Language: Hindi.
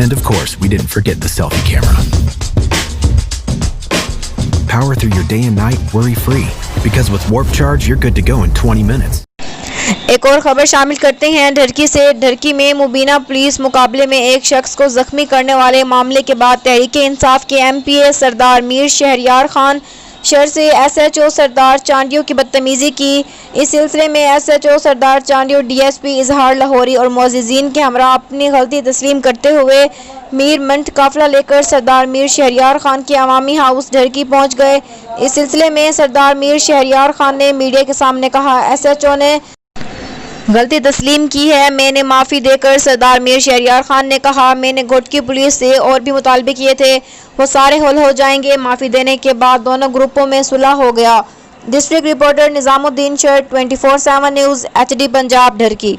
And of course, we didn't forget the selfie camera. Power through your day and night worry-free. Because with Warp Charge, you're good to go in 20 minutes. एक और खबर शामिल करते हैं ढरकी से। ढरकी में मुबीना पुलिस मुकाबले में एक शख्स को जख्मी करने वाले मामले के बाद तहरीक इंसाफ के MPA सरदार मीर शहरयार खान शहर से SHO सरदार चांडियों की बदतमीज़ी की। इस सिलसिले में SHO सरदार चांडियों DSP इजहार लाहौरी और मोअज़्ज़िज़ीन के हमरा अपनी गलती तस्लीम करते हुए मीर मंट काफिला लेकर सरदार मीर शहरयार खान के अवामी हाउस ढरकी पहुंच गए। इस सिलसिले में सरदार मीर शहरयार खान ने मीडिया के सामने कहा, SHO ने गलती तस्लीम की है, मैंने माफ़ी देकर। सरदार मीर शहरयार खान ने कहा, मैंने घोटकी पुलिस से और भी मुतालबे किए थे, वो सारे हल हो जाएंगे। माफ़ी देने के बाद दोनों ग्रुपों में सुलह हो गया। डिस्ट्रिक्ट रिपोर्टर निज़ामुद्दीन शर्ट 24/7 न्यूज़ HD पंजाब ढरकी।